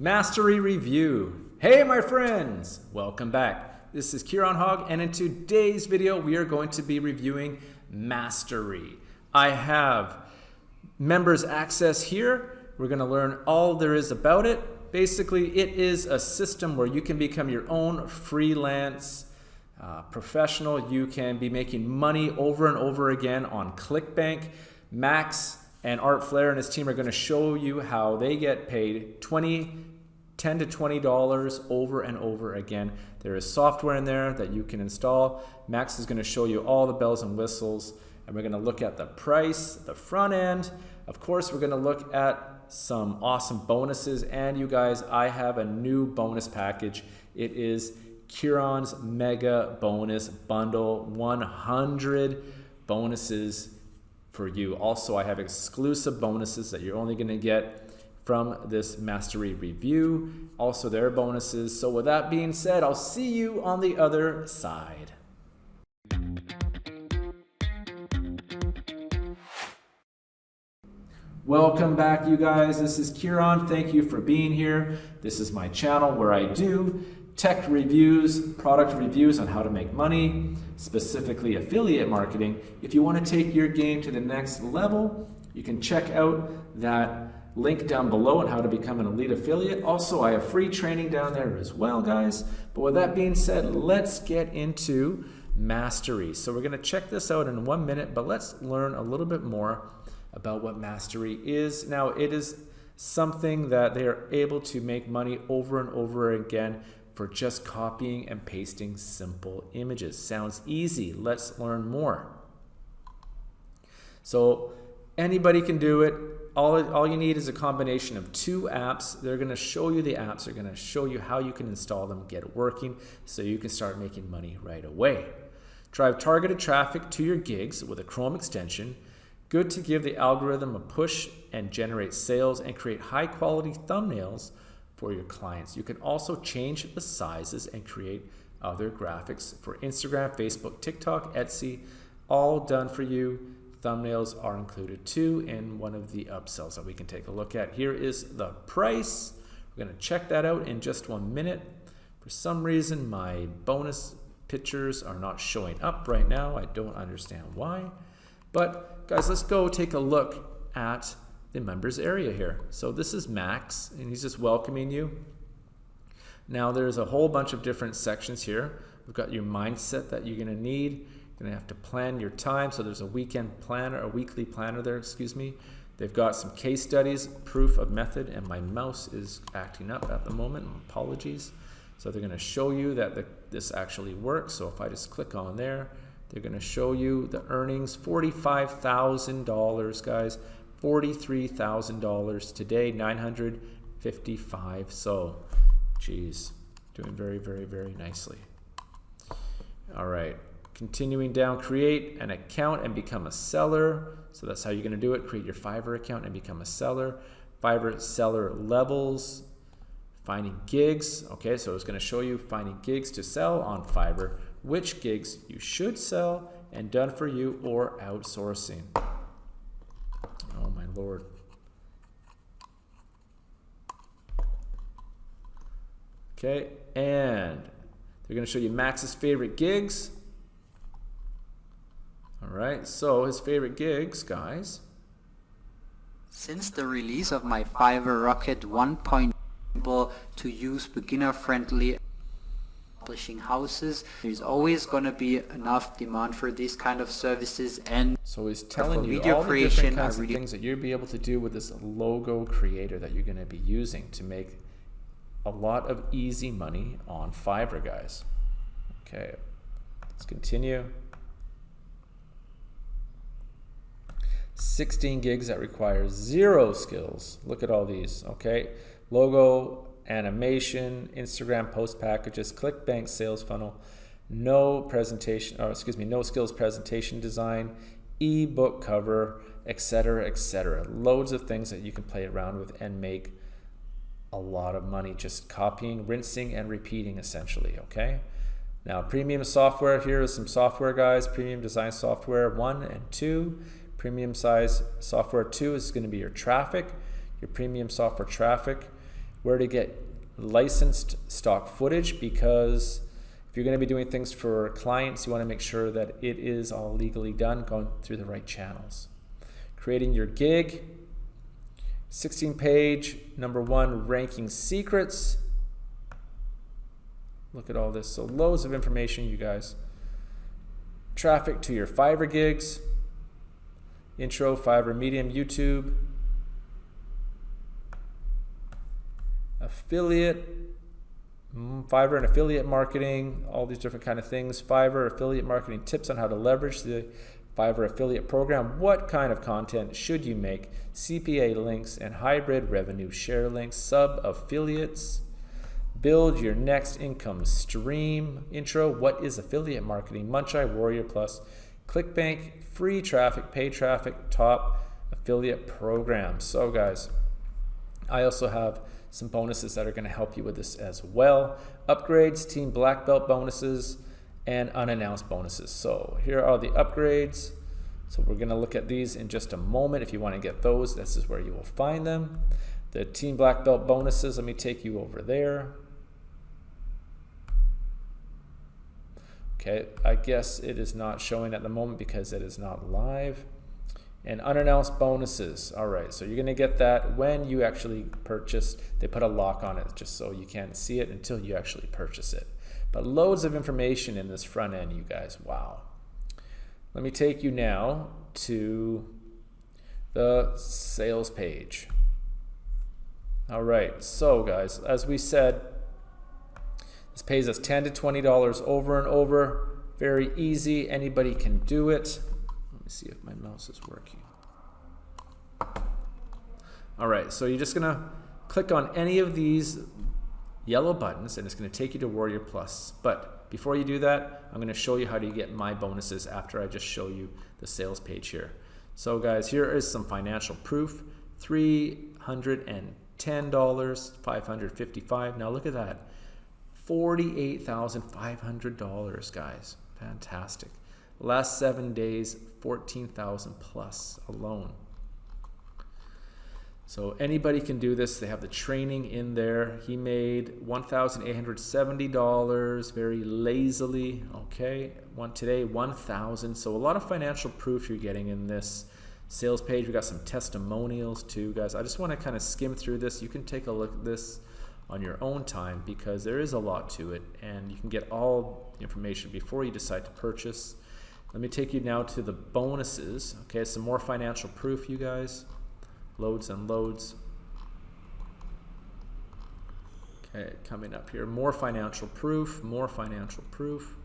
Mastery Review. Hey my friends, welcome back. This is Kieran Hogg, and in today's video we are going to be reviewing Mastery. I have members access here. We're going to learn all there is about it. Basically, it is a system where you can become your own freelance professional. You can be making money over and over again on ClickBank. Max and Art Flair and his team are going to show you how they get paid $10 to $20 over and over again. There is software in there that you can install. Max is going to show you all the bells and whistles, and we're going to look at the price, the front end. Of course, we're going to look at some awesome bonuses, and you guys, I have a new bonus package. It is Kieran's Mega Bonus Bundle, 100 bonuses for you. Also, I have exclusive bonuses that you're only going to get from this Mastery review. Also, there are bonuses. So with that being said, I'll see you on the other side. Welcome back, you guys. This is Kieran. Thank you for being here. This is my channel where I do tech reviews, product reviews on how to make money, specifically affiliate marketing. If you want to take your game to the next level, you can check out that link down below on how to become an elite affiliate. Also, I have free training down there as well, guys. But with that being said, let's get into Mastery. So we're going to check this out in 1 minute, but let's learn a little bit more about what Mastery is. Now, it is something that they are able to make money over and over again for just copying and pasting simple images. Sounds easy. Let's learn more. So anybody can do it. All you need is a combination of 2 apps. They're going to show you the apps. They're going to show you how you can install them, get it working, so you can start making money right away. Drive targeted traffic to your gigs with a Chrome extension. Good to give the algorithm a push and generate sales and create high quality thumbnails for your clients. You can also change the sizes and create other graphics for Instagram, Facebook, TikTok, Etsy, all done for you. Thumbnails are included too in one of the upsells that we can take a look at. Here is the price. We're going to check that out in just 1 minute. For some reason, my bonus pictures are not showing up right now. I don't understand why. But guys, let's go take a look at the members area here. So this is Max, and he's just welcoming you. Now there's a whole bunch of different sections here. We've got your mindset that you're going to need. You're going to have to plan your time. So there's a weekend planner, a weekly planner there, excuse me. They've got some case studies, proof of method, and my mouse is acting up at the moment. Apologies. So they're going to show you that this actually works. So if I just click on there, they're going to show you the earnings, $45,000, guys. $43,000 today, 955. So, geez, doing very, very, very nicely. All right, continuing down, create an account and become a seller. So that's how you're going to do it. Create your Fiverr account and become a seller. Fiverr seller levels, finding gigs. Okay, so it's going to show you finding gigs to sell on Fiverr, which gigs you should sell, and done for you or outsourcing. Oh my Lord. Okay, and they're going to show you Max's favorite gigs. All right, so his favorite gigs, guys. Since the release of my Fiverr Rocket 1.0 to use beginner-friendly publishing houses, there's always going to be enough demand for these kind of services. And so he's telling you all the different kinds of things that you'll be able to do with this logo creator that you're going to be using to make a lot of easy money on Fiverr, guys. Okay, let's continue. 16 gigs that require 0 skills. Look at all these. Okay, logo, animation, Instagram post packages, ClickBank sales funnel, no presentation, or excuse me, no skills presentation design, ebook cover, etc., etc. Loads of things that you can play around with and make a lot of money just copying, rinsing, and repeating essentially. Okay. Now premium software. Here is some software, guys. Premium design software 1 and 2. Premium size software 2 is going to be your traffic, your premium software traffic. where to get licensed stock footage, because if you're going to be doing things for clients, you want to make sure that it is all legally done, going through the right channels. Creating your gig, 16-page, number 1, ranking secrets. Look at all this. So loads of information, you guys. Traffic to your Fiverr gigs, intro, Fiverr, Medium, YouTube, affiliate, Fiverr and affiliate marketing, all these different kind of things. Fiverr affiliate marketing tips on how to leverage the Fiverr affiliate program. What kind of content should you make? CPA links and hybrid revenue share links. Sub affiliates. Build your next income stream. Intro. What is affiliate marketing? Muncheye, Warrior Plus, ClickBank, free traffic, paid traffic, top affiliate program. So guys, I also have some bonuses that are going to help you with this as well. Upgrades, team black belt bonuses, and unannounced bonuses. So here are the upgrades. So we're going to look at these in just a moment. If you want to get those, this is where you will find them. The team black belt bonuses, let me take you over there. Okay, I guess it is not showing at the moment because it is not live. And unannounced bonuses. All right, so you're going to get that when you actually purchase. They put a lock on it just so you can't see it until you actually purchase it. But loads of information in this front end, you guys. Wow. Let me take you now to the sales page. All right, so guys, as we said, this pays us $10 to $20 over and over. Very easy. Anybody can do it. Let me see if my mouse is working. All right, so you're just gonna click on any of these yellow buttons and it's gonna take you to Warrior Plus. But before you do that, I'm gonna show you how to get my bonuses after I just show you the sales page here. So guys, here is some financial proof. $310, $555. Now look at that. $48,500, guys. Fantastic. Last 7 days, 14,000 plus alone. So anybody can do this. They have the training in there. He made $1,870 very lazily. Okay, today 1,000. So a lot of financial proof you're getting in this sales page. We got some testimonials too, guys. I just want to kind of skim through this. You can take a look at this on your own time because there is a lot to it, and you can get all the information before you decide to purchase. Let me take you now to the bonuses. Okay, some more financial proof, you guys. Loads and loads. Okay, coming up here. More financial proof, more financial proof.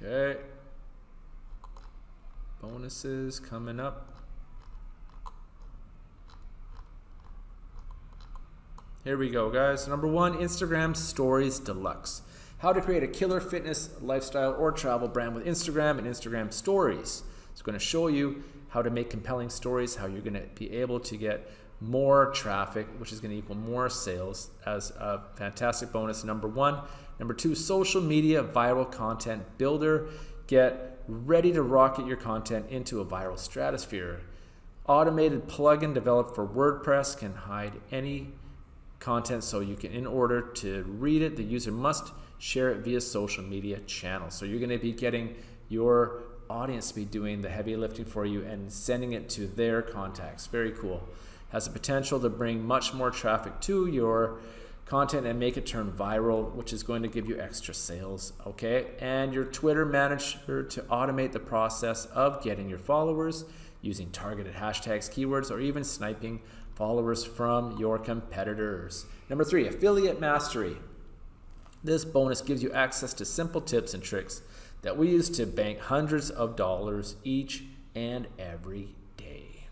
Okay. Bonuses coming up. Here we go, guys. Number 1, Instagram Stories Deluxe. How to create a killer fitness, lifestyle, or travel brand with Instagram and Instagram Stories. It's going to show you how to make compelling stories, how you're going to be able to get more traffic, which is going to equal more sales as a fantastic bonus, number 1. Number 2, social media viral content builder. Get ready to rocket your content into a viral stratosphere. Automated plugin developed for WordPress can hide any content so you can, in order to read it, the user must share it via social media channels. So you're going to be getting your audience to be doing the heavy lifting for you and sending it to their contacts. Very cool. Has the potential to bring much more traffic to your content and make it turn viral, which is going to give you extra sales. Okay, and your Twitter manager to automate the process of getting your followers using targeted hashtags, keywords, or even sniping followers from your competitors. Number 3, affiliate mastery. This bonus gives you access to simple tips and tricks that we use to bank hundreds of dollars each and every day.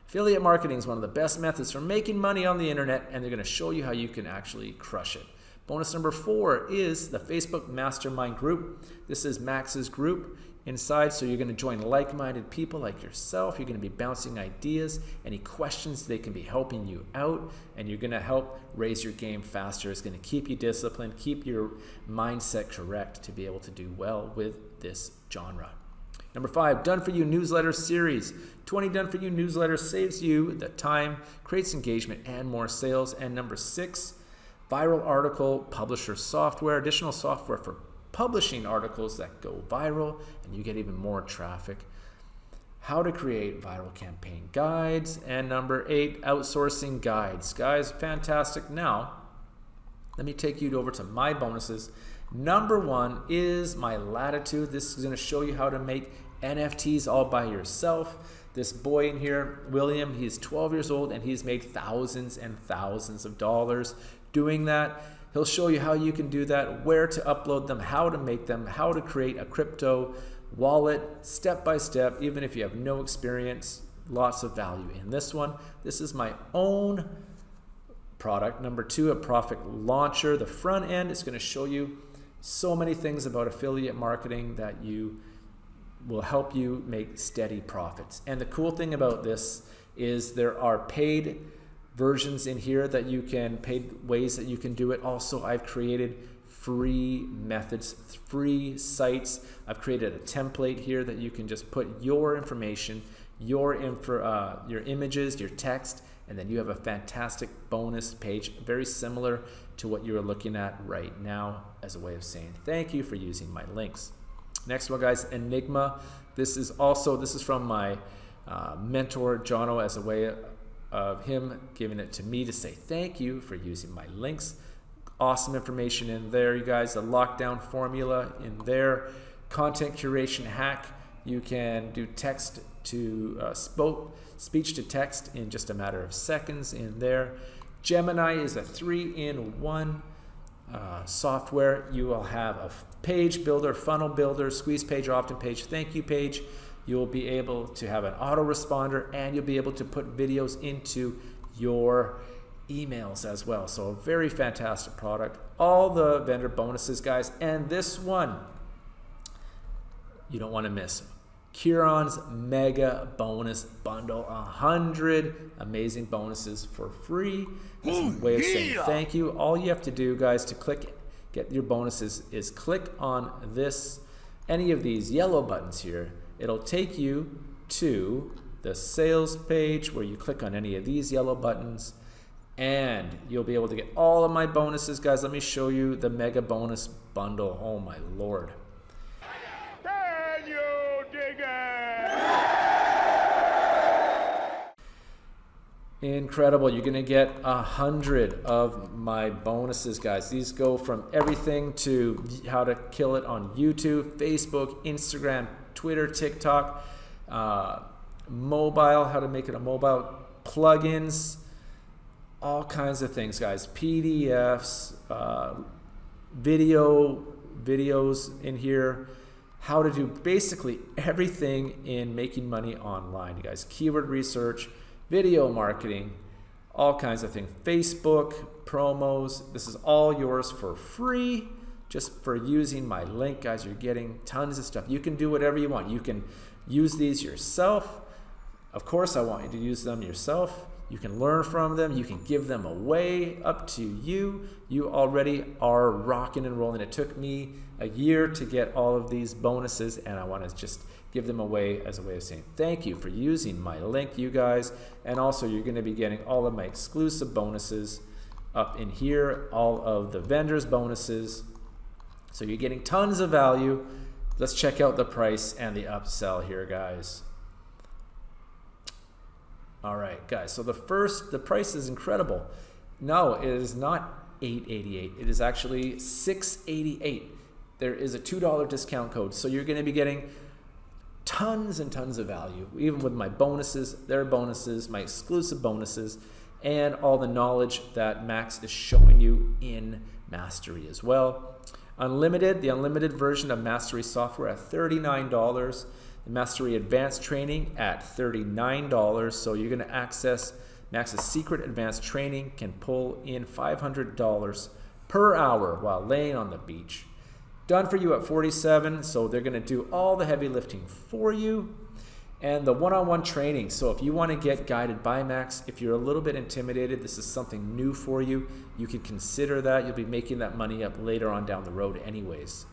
Affiliate marketing is one of the best methods for making money on the internet, and they're going to show you how you can actually crush it. Bonus number 4 is the Facebook Mastermind group. This is Max's group inside, so you're going to join like-minded people like yourself. You're going to be bouncing ideas, any questions, they can be helping you out, and you're going to help raise your game faster. It's going to keep you disciplined, keep your mindset correct to be able to do well with this genre. Number 5, Done For You newsletter series. 20 Done For You newsletters saves you the time, creates engagement, and more sales. And number 6, viral article publisher software, additional software for publishing articles that go viral and you get even more traffic. How to create viral campaign guides. And number 8, outsourcing guides. Guys, fantastic. Now, let me take you over to my bonuses. Number 1 is my Latitude. This is going to show you how to make NFTs all by yourself. This boy in here, William, he's 12 years old and he's made thousands and thousands of dollars doing that. He'll show you how you can do that, where to upload them, how to make them, how to create a crypto wallet, step by step, even if you have no experience. Lots of value in this one. This is my own product. Number 2, a profit launcher. The front end is going to show you so many things about affiliate marketing that will help you make steady profits. And the cool thing about this is there are paid versions in here that you can, paid ways that you can do it. Also, I've created free methods, free sites. I've created a template here that you can just put your information, your images, your text, and then you have a fantastic bonus page, very similar to what you're looking at right now, as a way of saying thank you for using my links. Next one, guys, Enigma. This is from my mentor, Jono, as a way of him giving it to me to say thank you for using my links. Awesome information in there, you guys. The lockdown formula in there. Content curation hack. You can do text to speech to text in just a matter of seconds in there. Gemini is a 3-in-1 software. You will have a page builder, funnel builder, squeeze page, opt-in page, thank you page. You'll be able to have an autoresponder, and you'll be able to put videos into your emails as well. So a very fantastic product. All the vendor bonuses, guys. And this one, you don't want to miss. Kieran's Mega Bonus Bundle, 100 amazing bonuses for free. As a way of saying thank you. All you have to do, guys, to get your bonuses is click on any of these yellow buttons here. It'll take you to the sales page where you click on any of these yellow buttons, and you'll be able to get all of my bonuses, guys. Let me show you the Mega Bonus Bundle. Oh my Lord. Incredible. You're going to get 100 of my bonuses, guys. These go from everything to how to kill it on YouTube, Facebook, Instagram, Twitter, TikTok, mobile, how to make it a mobile, plugins, all kinds of things, guys. PDFs, videos in here, how to do basically everything in making money online, you guys. Keyword research, video marketing, all kinds of things. Facebook, promos, this is all yours for free just for using my link, guys. You're getting tons of stuff. You can do whatever you want. You can use these yourself. Of course, I want you to use them yourself. You can learn from them. You can give them away, up to you. You already are rocking and rolling. It took me a year to get all of these bonuses, and I want to just give them away as a way of saying thank you for using my link, you guys. And also, you're going to be getting all of my exclusive bonuses up in here, all of the vendors' bonuses. So you're getting tons of value. Let's check out the price and the upsell here, guys. All right, guys, so the price is incredible. No, it is not $888. It is actually $688. There is a $2 discount code. So you're going to be getting tons and tons of value, even with my bonuses, their bonuses, my exclusive bonuses, and all the knowledge that Max is showing you in Mastery as well. Unlimited, the unlimited version of Mastery software at $39. The Mastery Advanced Training at $39. So you're going to access Max's secret advanced training, can pull in $500 per hour while laying on the beach. Done for you at 47, so they're gonna do all the heavy lifting for you. And the one-on-one training, so if you wanna get guided by Max, if you're a little bit intimidated, this is something new for you, you can consider that. You'll be making that money up later on down the road anyways.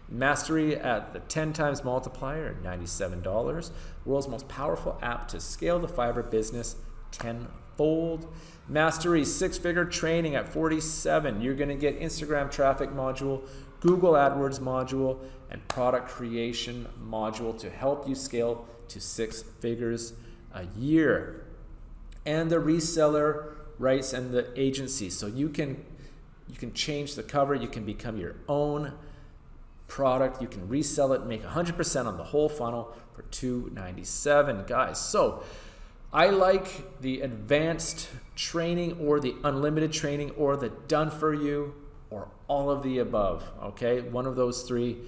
Mastery at the 10 times multiplier at $97. World's most powerful app to scale the Fiverr business tenfold. Mastery 6-figure training at 47. You're gonna get Instagram traffic module, Google AdWords module, and product creation module to help you scale to 6 figures a year. And the reseller rights and the agency. So you can change the cover, you can become your own product, you can resell it, make 100% on the whole funnel for $297, guys. So I like the advanced training or the unlimited training or the done for you or all of the above, okay? One of those three.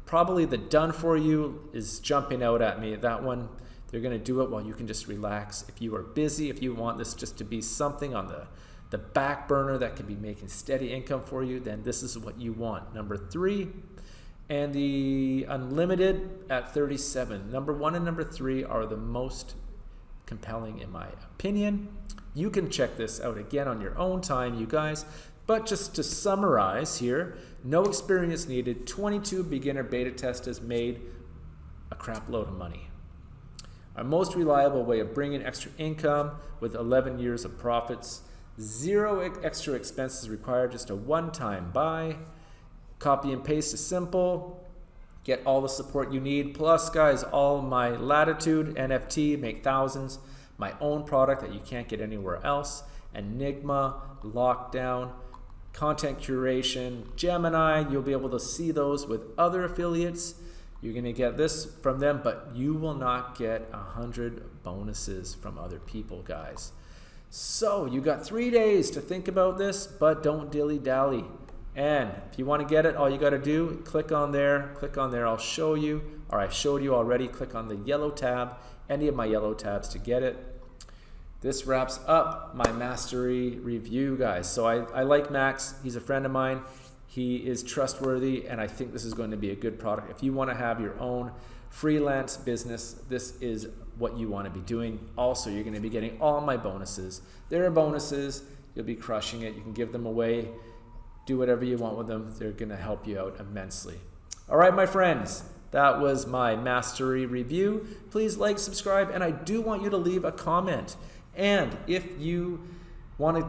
Probably the done for you is jumping out at me. That one, they're gonna do it while you can just relax. If you are busy, if you want this just to be something on the back burner that can be making steady income for you, then this is what you want. Number 3, and the unlimited at 37. Number 1 and number 3 are the most compelling in my opinion. You can check this out again on your own time, you guys. But just to summarize here, no experience needed, 22 beginner beta testers made a crap load of money. Our most reliable way of bringing extra income with 11 years of profits, 0 extra expenses required, just a one-time buy. Copy and paste is simple. Get all the support you need. Plus, guys, all my Latitude NFT, make thousands. My own product that you can't get anywhere else. Enigma, Lockdown, content curation, Gemini. You'll be able to see those with other affiliates. You're going to get this from them, but you will not get 100 bonuses from other people, guys. So you got 3 days to think about this, but don't dilly-dally. And if you want to get it, all you got to do, click on there, I'll show you, or I showed you already, click on the yellow tab, any of my yellow tabs to get it. This wraps up my Mastery review, guys. So I like Max, he's a friend of mine, he is trustworthy, and I think this is going to be a good product. If you want to have your own freelance business, this is what you want to be doing. Also, you're going to be getting all my bonuses. There are bonuses, you'll be crushing it, you can give them away, do whatever you want with them. They're going to help you out immensely. All right, my friends, that was my Mastery review. Please like, subscribe, and I do want you to leave a comment. And if you want to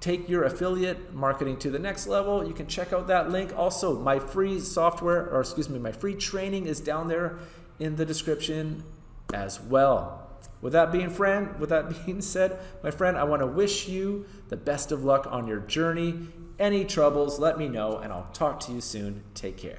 take your affiliate marketing to the next level, you can check out that link. Also, my free software, or excuse me, my free training is down there in the description as well. With that being said, my friend, I want to wish you the best of luck on your journey. Any troubles, let me know, and I'll talk to you soon. Take care.